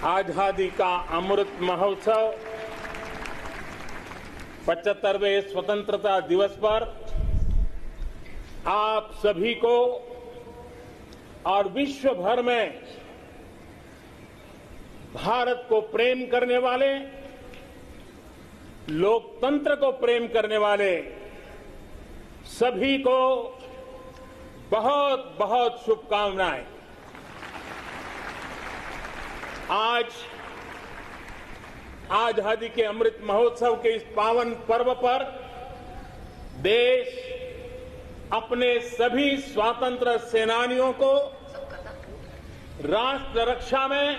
आजादी का अमृत महोत्सव 75वें स्वतंत्रता दिवस पर आप सभी को और विश्व भर में भारत को प्रेम करने वाले, लोकतंत्र को प्रेम करने वाले सभी को बहुत बहुत शुभकामनाएं। आज आजादी के अमृत महोत्सव के इस पावन पर्व पर देश अपने सभी स्वतंत्र सेनानियों को राष्ट्र रक्षा में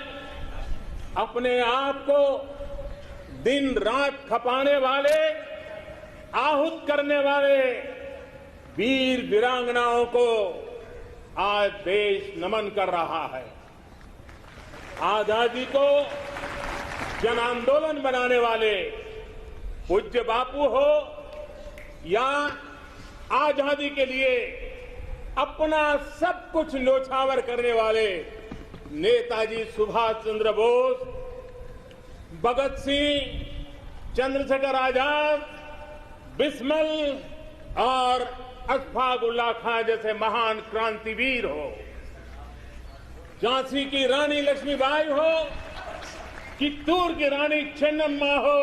अपने आप को दिन रात खपाने वाले, आहूत करने वाले वीर वीरांगनाओं को आज देश नमन कर रहा है। आजादी को जन आंदोलन बनाने वाले पूज्य बापू हो या आजादी के लिए अपना सब कुछ न्योछावर करने वाले नेताजी सुभाष चंद्र बोस, भगत सिंह, चंद्रशेखर आजाद, बिस्मिल और अशफाक उल्लाह खां जैसे महान क्रांतिवीर हो, झांसी की रानी लक्ष्मीबाई हो, चित्तूर की रानी चेन्नम्मा हो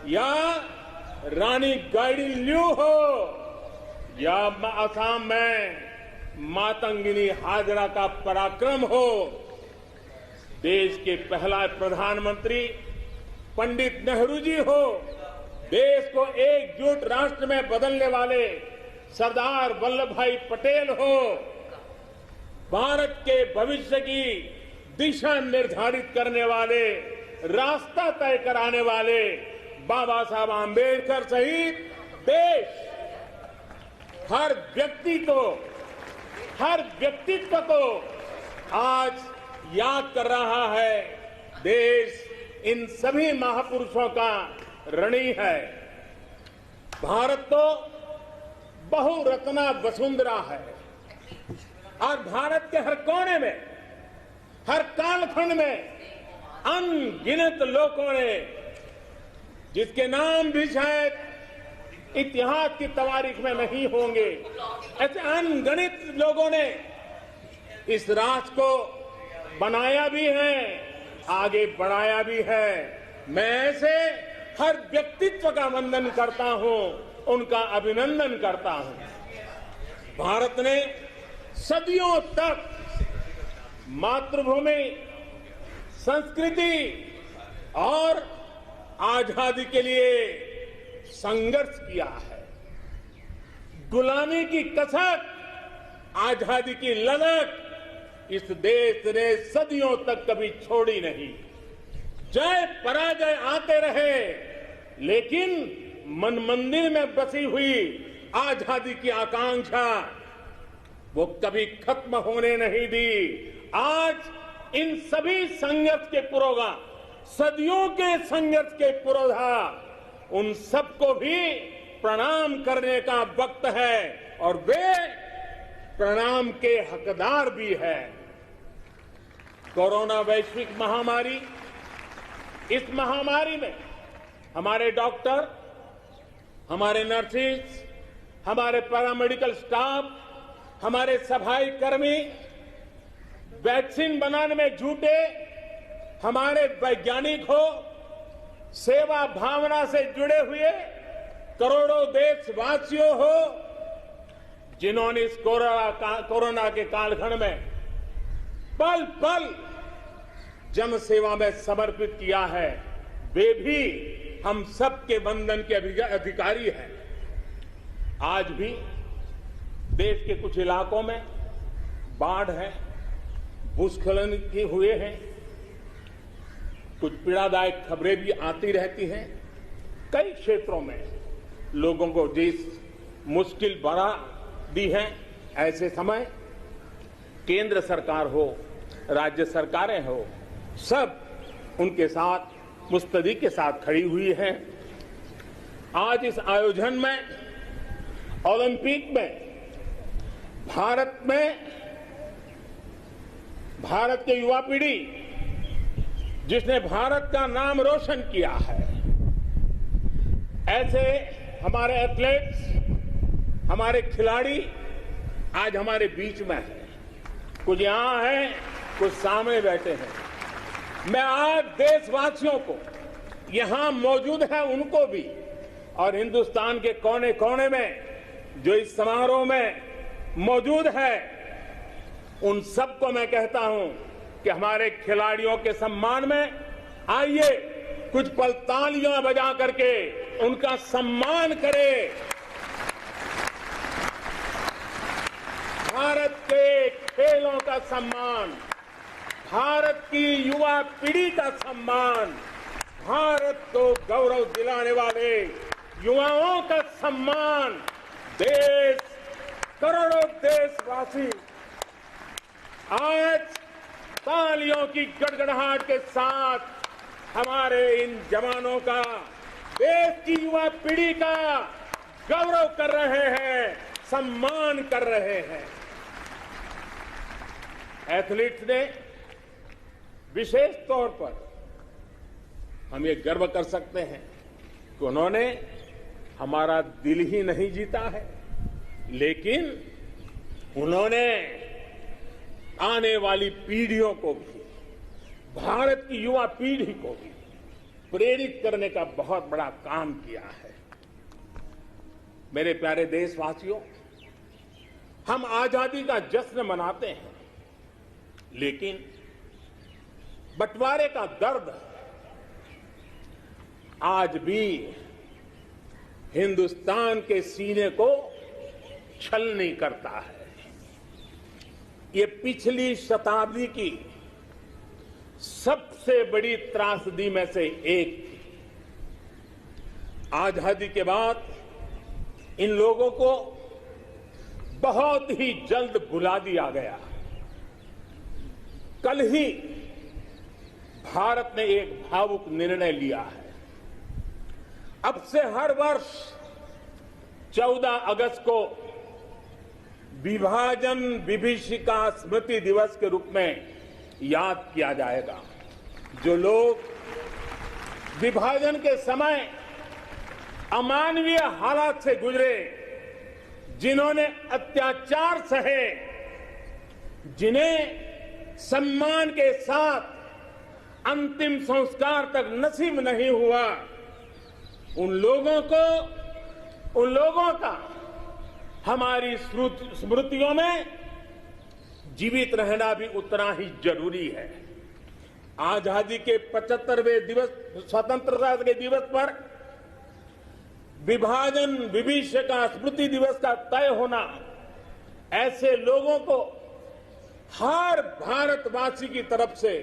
या रानी गाइडिंलियू हो या असम में मातंगिनी हाजरा का पराक्रम हो, देश के पहला प्रधानमंत्री पंडित नेहरू जी हो, देश को एकजुट राष्ट्र में बदलने वाले सरदार वल्लभ भाई पटेल हो, भारत के भविष्य की दिशा निर्धारित करने वाले, रास्ता तय कराने वाले बाबा साहब आम्बेडकर सहित देश हर व्यक्तित्व को आज याद कर रहा है। देश इन सभी महापुरुषों का ऋणी है। भारत तो बहुरत्ना वसुंधरा है और भारत के हर कोने में, हर कालखंड में अनगिनत लोगों ने, जिसके नाम भी शायद इतिहास की तवारीख में नहीं होंगे, ऐसे अनगिनत लोगों ने इस राष्ट्र को बनाया भी है, आगे बढ़ाया भी है। मैं ऐसे हर व्यक्तित्व का वंदन करता हूं, उनका अभिनंदन करता हूं। भारत ने सदियों तक मातृभूमि, संस्कृति और आजादी के लिए संघर्ष किया है। गुलामी की कसक, आजादी की ललक इस देश ने सदियों तक कभी छोड़ी नहीं। जय पराजय आते रहे, लेकिन मन मंदिर में बसी हुई आजादी की आकांक्षा वो कभी खत्म होने नहीं दी। आज इन सभी संघर्ष के पुरोधा, सदियों के संघर्ष के पुरोधा, उन सबको भी प्रणाम करने का वक्त है और वे प्रणाम के हकदार भी है। कोरोना वैश्विक महामारी, इस महामारी में हमारे डॉक्टर, हमारे नर्सेज, हमारे पैरामेडिकल स्टाफ, हमारे सफाई कर्मी वैक्सीन बनाने में जुटे, हमारे वैज्ञानिक हो, सेवा भावना से जुड़े हुए करोड़ों देशवासियों हो, जिन्होंने इस कोरोना के कालखंड में पल पल जन सेवा में समर्पित किया है, वे भी हम सबके वंदन के अधिकारी हैं। आज भी देश के कुछ इलाकों में बाढ़ है, भूस्खलन के हुए हैं, कुछ पीड़ादायक खबरें भी आती रहती हैं। कई क्षेत्रों में लोगों को जिस मुश्किल बढ़ा दी है, ऐसे समय केंद्र सरकार हो, राज्य सरकारें हो, सब उनके साथ मुस्तैदी के साथ खड़ी हुई है। आज इस आयोजन में, ओलंपिक में भारत के युवा पीढ़ी जिसने भारत का नाम रोशन किया है। ऐसे हमारे एथलीट्स, हमारे खिलाड़ी आज हमारे बीच में हैं। कुछ यहां हैं, कुछ सामने बैठे हैं। मैं आज देशवासियों को, यहां मौजूद है उनको भी, और हिंदुस्तान के कोने कोने में जो इस समारोह में मौजूद है, उन सबको मैं कहता हूं कि हमारे खिलाड़ियों के सम्मान में आइए कुछ पल तालियां बजा करके उनका सम्मान करें। भारत के खेलों का सम्मान, भारत की युवा पीढ़ी का सम्मान, भारत को गौरव दिलाने वाले युवाओं का सम्मान, देश, करोड़ों देशवासी आज तालियों की गड़गड़ाहट के साथ हमारे इन जवानों का, देश की युवा पीढ़ी का गौरव कर रहे हैं, सम्मान कर रहे हैं। एथलीट्स ने विशेष तौर पर हम ये गर्व कर सकते हैं कि उन्होंने हमारा दिल ही नहीं जीता है, लेकिन उन्होंने आने वाली पीढ़ियों को भी, भारत की युवा पीढ़ी को भी प्रेरित करने का बहुत बड़ा काम किया है। मेरे प्यारे देशवासियों, हम आजादी का जश्न मनाते हैं, लेकिन बंटवारे का दर्द आज भी हिंदुस्तान के सीने को छलनी करता है। ये पिछली शताब्दी की सबसे बड़ी त्रासदी में से एक थी। आजादी के बाद इन लोगों को बहुत ही जल्द भुला दिया गया। कल ही भारत ने एक भावुक निर्णय लिया है। अब से हर वर्ष 14 अगस्त को विभाजन विभीषिका स्मृति दिवस के रूप में याद किया जाएगा। जो लोग विभाजन के समय अमानवीय हालात से गुजरे, जिन्होंने अत्याचार सहे, जिन्हें सम्मान के साथ अंतिम संस्कार तक नसीब नहीं हुआ, उन लोगों का हमारी स्मृतियों में जीवित रहना भी उतना ही जरूरी है। आजादी के 75वें दिवस, स्वतंत्रता के दिवस पर विभाजन विभीषिका स्मृति दिवस का तय होना ऐसे लोगों को हर भारतवासी की तरफ से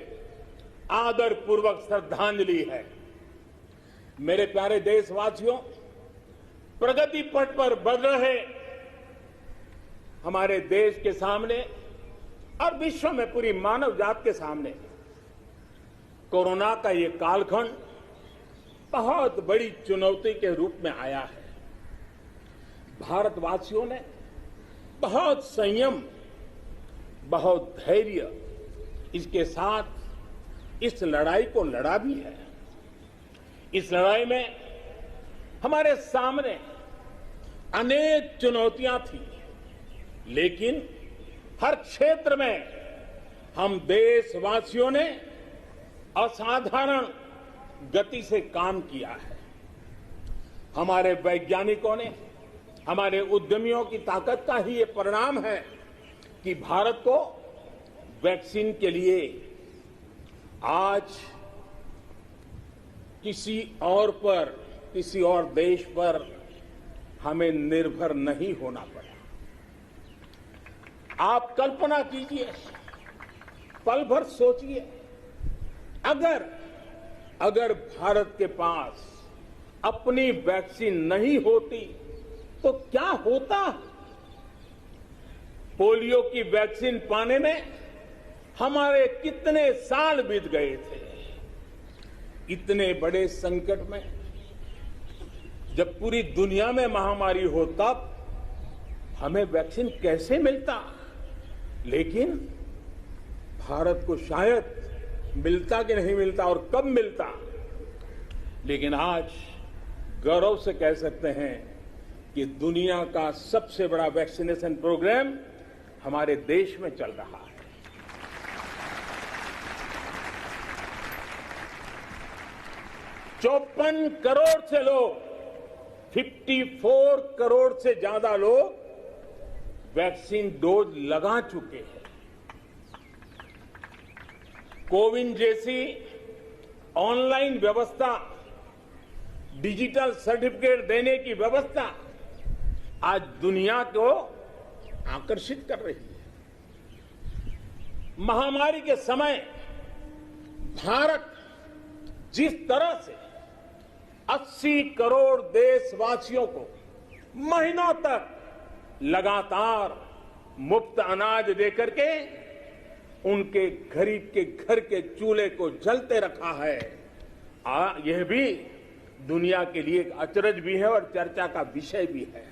आदरपूर्वक श्रद्धांजलि है। मेरे प्यारे देशवासियों, प्रगति पथ पर बढ़ रहे हमारे देश के सामने और विश्व में पूरी मानव जात के सामने कोरोना का ये कालखंड बहुत बड़ी चुनौती के रूप में आया है। भारतवासियों ने बहुत संयम, बहुत धैर्य इसके साथ इस लड़ाई को लड़ा भी है। इस लड़ाई में हमारे सामने अनेक चुनौतियां थी, लेकिन हर क्षेत्र में हम देशवासियों ने असाधारण गति से काम किया है। हमारे वैज्ञानिकों ने, हमारे उद्यमियों की ताकत का ही ये परिणाम है कि भारत को वैक्सीन के लिए आज किसी और देश पर हमें निर्भर नहीं होना पड़ा। आप कल्पना कीजिए, पल भर सोचिए, अगर भारत के पास अपनी वैक्सीन नहीं होती तो क्या होता। पोलियो की वैक्सीन पाने में हमारे कितने साल बीत गए थे। इतने बड़े संकट में जब पूरी दुनिया में महामारी हो, तब हमें वैक्सीन कैसे मिलता। लेकिन भारत को शायद मिलता कि नहीं मिलता और कब मिलता, लेकिन आज गौरव से कह सकते हैं कि दुनिया का सबसे बड़ा वैक्सीनेशन प्रोग्राम हमारे देश में चल रहा है। 54 करोड़ से लोग, 54 करोड़ से ज्यादा लोग वैक्सीन डोज लगा चुके हैं। कोविन जैसी ऑनलाइन व्यवस्था, डिजिटल सर्टिफिकेट देने की व्यवस्था आज दुनिया को आकर्षित कर रही है। महामारी के समय भारत जिस तरह से 80 करोड़ देशवासियों को महीनों तक लगातार मुफ्त अनाज देकर के उनके गरीब के घर के चूल्हे को जलते रखा है, यह भी दुनिया के लिए एक अचरज भी है और चर्चा का विषय भी है।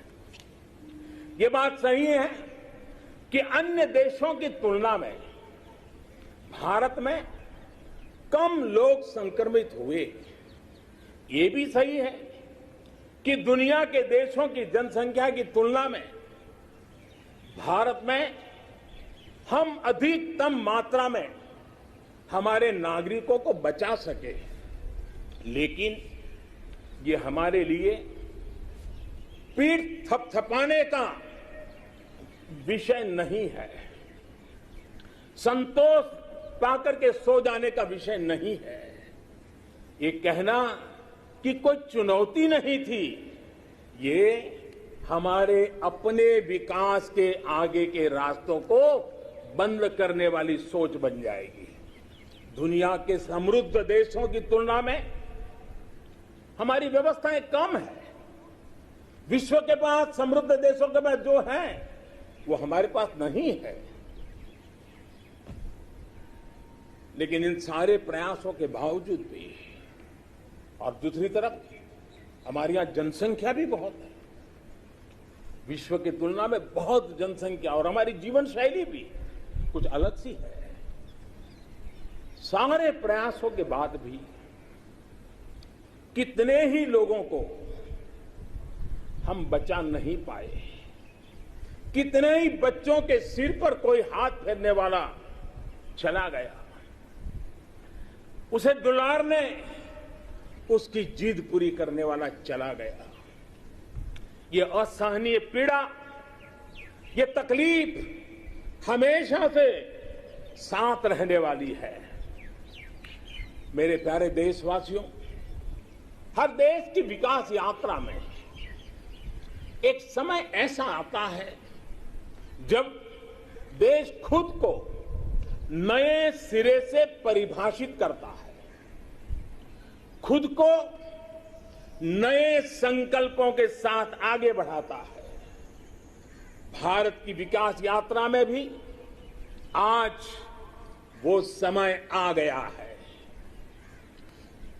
ये बात सही है कि अन्य देशों की तुलना में भारत में कम लोग संक्रमित हुए। ये भी सही है कि दुनिया के देशों की जनसंख्या की तुलना में भारत में हम अधिकतम मात्रा में हमारे नागरिकों को बचा सके, लेकिन ये हमारे लिए पीठ थपथपाने का विषय नहीं है, संतोष पाकर के सो जाने का विषय नहीं है। ये कहना कि कोई चुनौती नहीं थी, ये हमारे अपने विकास के आगे के रास्तों को बंद करने वाली सोच बन जाएगी। दुनिया के समृद्ध देशों की तुलना में हमारी व्यवस्थाएं कम है। विश्व के पास, समृद्ध देशों के पास जो है वो हमारे पास नहीं है। लेकिन इन सारे प्रयासों के बावजूद भी, और दूसरी तरफ हमारे यहां जनसंख्या भी बहुत है, विश्व की तुलना में बहुत जनसंख्या, और हमारी जीवन शैली भी कुछ अलग सी है। सारे प्रयासों के बाद भी कितने ही लोगों को हम बचा नहीं पाए, कितने ही बच्चों के सिर पर कोई हाथ फेरने वाला चला गया, उसे दुलारने, उसकी जिद पूरी करने वाला चला गया। ये असहनीय पीड़ा, ये तकलीफ हमेशा से साथ रहने वाली है। मेरे प्यारे देशवासियों, हर देश की विकास यात्रा में एक समय ऐसा आता है जब देश खुद को नए सिरे से परिभाषित करता है, खुद को नए संकल्पों के साथ आगे बढ़ाता है। भारत की विकास यात्रा में भी आज वो समय आ गया है।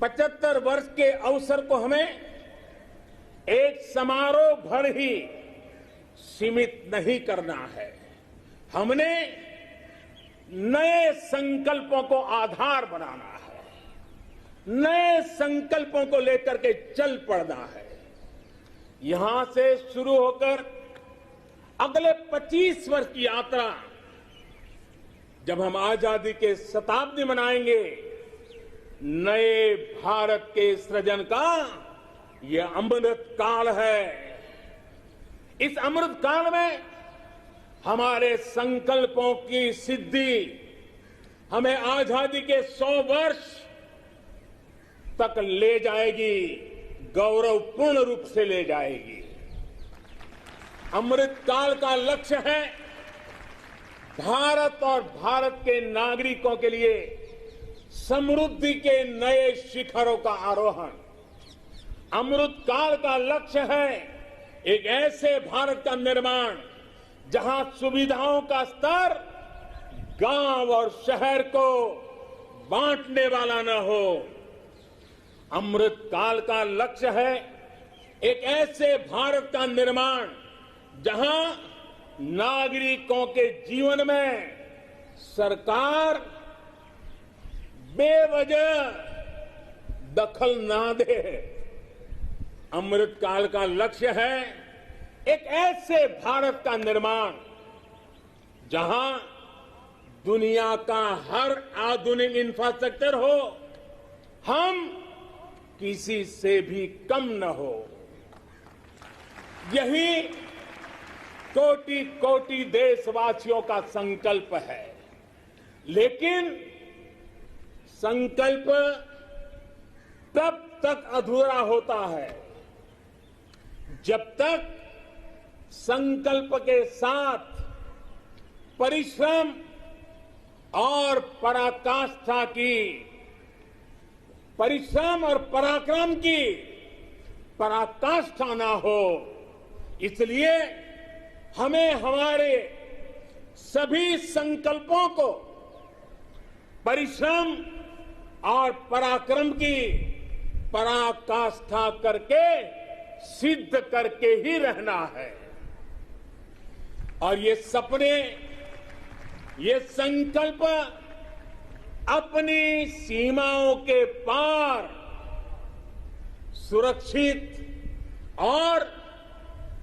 75 वर्ष के अवसर को हमें एक समारोह भर ही सीमित नहीं करना है। हमने नए संकल्पों को आधार बनाना है, नए संकल्पों को लेकर के चल पड़ना है। यहां से शुरू होकर अगले 25 वर्ष की यात्रा, जब हम आजादी के शताब्दी मनाएंगे, नए भारत के सृजन का यह अमृत काल है। इस अमृत काल में हमारे संकल्पों की सिद्धि हमें आजादी के 100 वर्ष तक ले जाएगी, गौरवपूर्ण रूप से ले जाएगी। अमृत काल का लक्ष्य है भारत और भारत के नागरिकों के लिए समृद्धि के नए शिखरों का आरोहण। अमृत काल का लक्ष्य है एक ऐसे भारत का निर्माण जहां सुविधाओं का स्तर गांव और शहर को बांटने वाला न हो। अमृत काल का लक्ष्य है एक ऐसे भारत का निर्माण जहां नागरिकों के जीवन में सरकार बेवजह दखल ना दे। अमृत काल का लक्ष्य है एक ऐसे भारत का निर्माण जहां दुनिया का हर आधुनिक इंफ्रास्ट्रक्चर हो, हम किसी से भी कम न हो। यही कोटि कोटि देशवासियों का संकल्प है। लेकिन संकल्प तब तक अधूरा होता है जब तक संकल्प के साथ परिश्रम और पराकाष्ठा की, परिश्रम और पराक्रम की पराकाष्ठा ना हो। इसलिए हमें हमारे सभी संकल्पों को परिश्रम और पराक्रम की पराकाष्ठा करके सिद्ध करके ही रहना है। और ये सपने, ये संकल्प अपनी सीमाओं के पार सुरक्षित और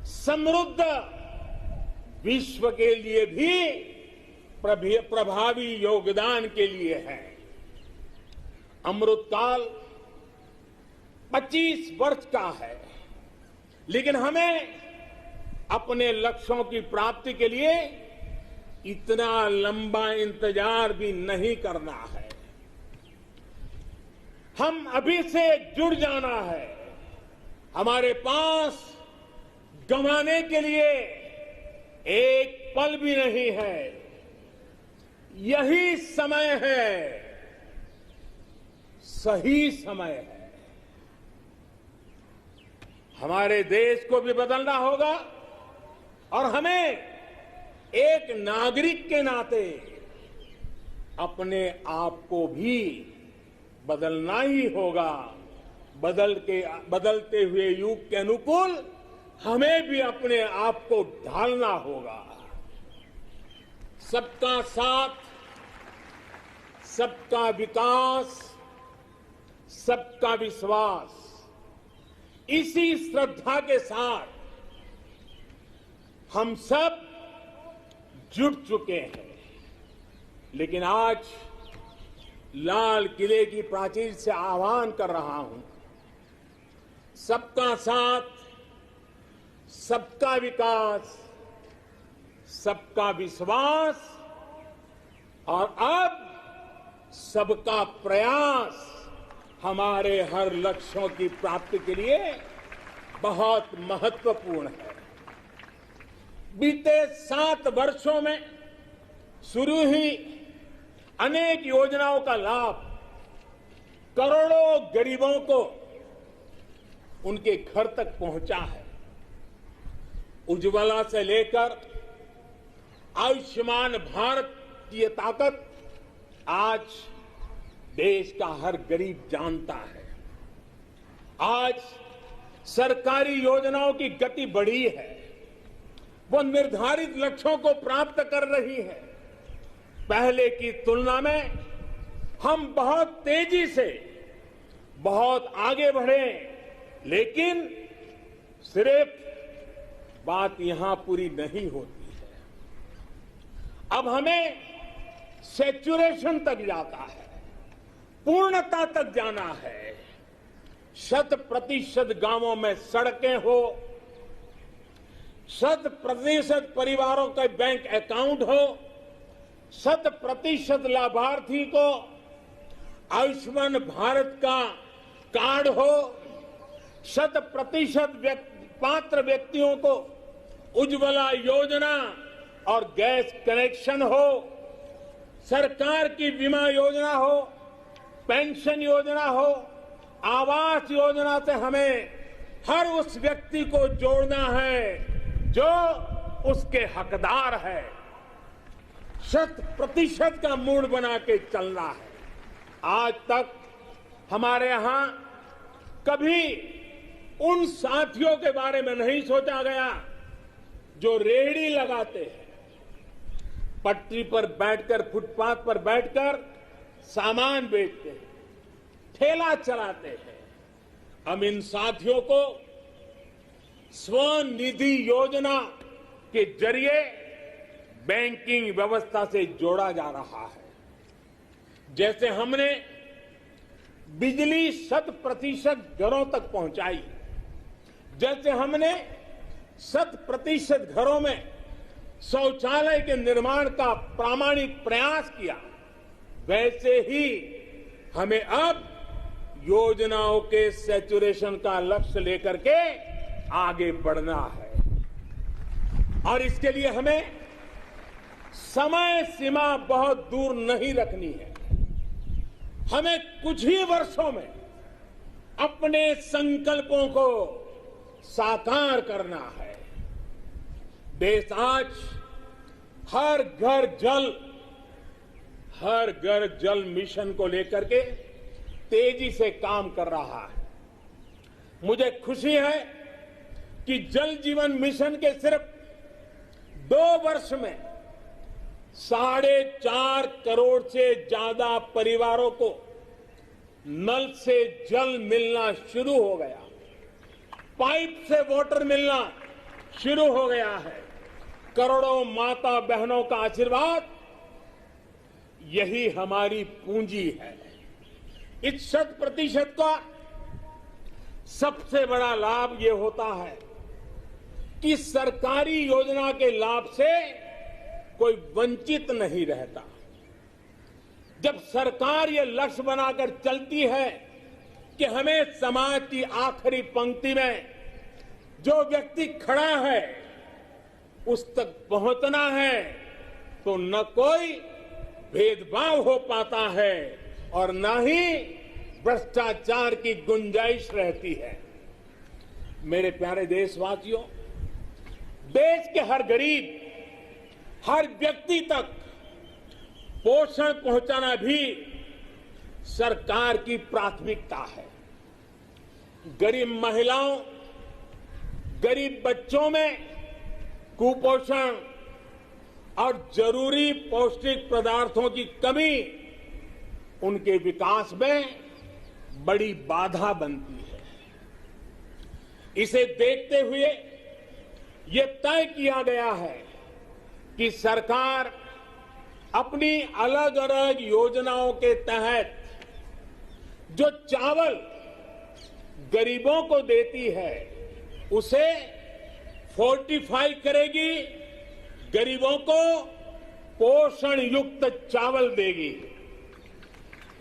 समृद्ध विश्व के लिए भी प्रभावी योगदान के लिए है। अमृतकाल 25 वर्ष का है, लेकिन हमें अपने लक्ष्यों की प्राप्ति के लिए इतना लंबा इंतजार भी नहीं करना है। हम अभी से जुड़ जाना है। हमारे पास गंवाने के लिए एक पल भी नहीं है। यही समय है, सही समय है। हमारे देश को भी बदलना होगा और हमें एक नागरिक के नाते अपने आप को भी बदलना ही होगा। बदलते हुए युग के अनुकूल हमें भी अपने आप को ढालना होगा। सबका साथ, सबका विकास, सबका विश्वास, इसी श्रद्धा के साथ हम सब जुट चुके हैं। लेकिन आज लाल किले की प्राचीर से आह्वान कर रहा हूं, सबका साथ, सबका विकास, सबका विश्वास और अब सबका प्रयास हमारे हर लक्ष्यों की प्राप्ति के लिए बहुत महत्वपूर्ण है। बीते 7 वर्षों में शुरू हुई अनेक योजनाओं का लाभ करोड़ों गरीबों को उनके घर तक पहुंचा है। उज्ज्वला से लेकर आयुष्मान भारत की ये ताकत आज देश का हर गरीब जानता है। आज सरकारी योजनाओं की गति बढ़ी है, वो निर्धारित लक्ष्यों को प्राप्त कर रही है। पहले की तुलना में हम बहुत तेजी से बहुत आगे बढ़े, लेकिन सिर्फ बात यहां पूरी नहीं होती है। अब हमें सैचुरेशन तक जाता है, पूर्णता तक जाना है। 100% गांवों में सड़कें हो, 100% परिवारों के बैंक अकाउंट हो, 100% लाभार्थी को आयुष्मान भारत का कार्ड हो, 100% पात्र व्यक्तियों को उज्ज्वला योजना और गैस कनेक्शन हो, सरकार की बीमा योजना हो, पेंशन योजना हो, आवास योजना से हमें हर उस व्यक्ति को जोड़ना है जो उसके हकदार है। 100% का मूड बना के चलना है। आज तक हमारे यहां कभी उन साथियों के बारे में नहीं सोचा गया जो रेहड़ी लगाते हैं, पटरी पर बैठकर, फुटपाथ पर बैठकर सामान बेचते हैं, ठेला चलाते हैं, हम इन साथियों को स्वनिधि योजना के जरिए बैंकिंग व्यवस्था से जोड़ा जा रहा है। जैसे हमने बिजली 100% घरों तक पहुंचाई, जैसे हमने 100% घरों में शौचालय के निर्माण का प्रामाणिक प्रयास किया, वैसे ही हमें अब योजनाओं के सैचुरेशन का लक्ष्य लेकर के आगे बढ़ना है। और इसके लिए हमें समय सीमा बहुत दूर नहीं रखनी है। हमें कुछ ही वर्षों में अपने संकल्पों को साकार करना है। देश आज हर घर जल मिशन को लेकर के तेजी से काम कर रहा है। मुझे खुशी है कि जल जीवन मिशन के सिर्फ 2 वर्ष में 4.5 करोड़ से ज्यादा परिवारों को नल से जल मिलना शुरू हो गया, पाइप से वाटर मिलना शुरू हो गया है। करोड़ों माता बहनों का आशीर्वाद, यही हमारी पूंजी है। इस 100% का सबसे बड़ा लाभ ये होता है कि सरकारी योजना के लाभ से कोई वंचित नहीं रहता। जब सरकार ये लक्ष्य बनाकर चलती है कि हमें समाज की आखिरी पंक्ति में जो व्यक्ति खड़ा है उस तक पहुंचना है, तो न कोई भेदभाव हो पाता है और न ही भ्रष्टाचार की गुंजाइश रहती है। मेरे प्यारे देशवासियों, देश के हर गरीब, हर व्यक्ति तक पोषण पहुंचाना भी सरकार की प्राथमिकता है। गरीब महिलाओं, गरीब बच्चों में कुपोषण और जरूरी पौष्टिक पदार्थों की कमी उनके विकास में बड़ी बाधा बनती है। इसे देखते हुए ये तय किया गया है कि सरकार अपनी अलग अलग योजनाओं के तहत जो चावल गरीबों को देती है उसे फोर्टिफाई करेगी, गरीबों को पोषण युक्त चावल देगी।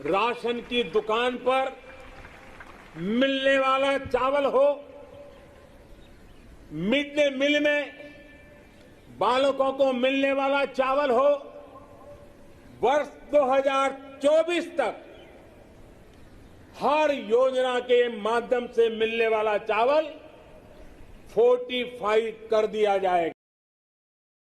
राशन की दुकान पर मिलने वाला चावल हो, मिड डे मील में बालकों को मिलने वाला चावल हो, वर्ष 2024 तक हर योजना के माध्यम से मिलने वाला चावल फोर्टिफाई कर दिया जाएगा।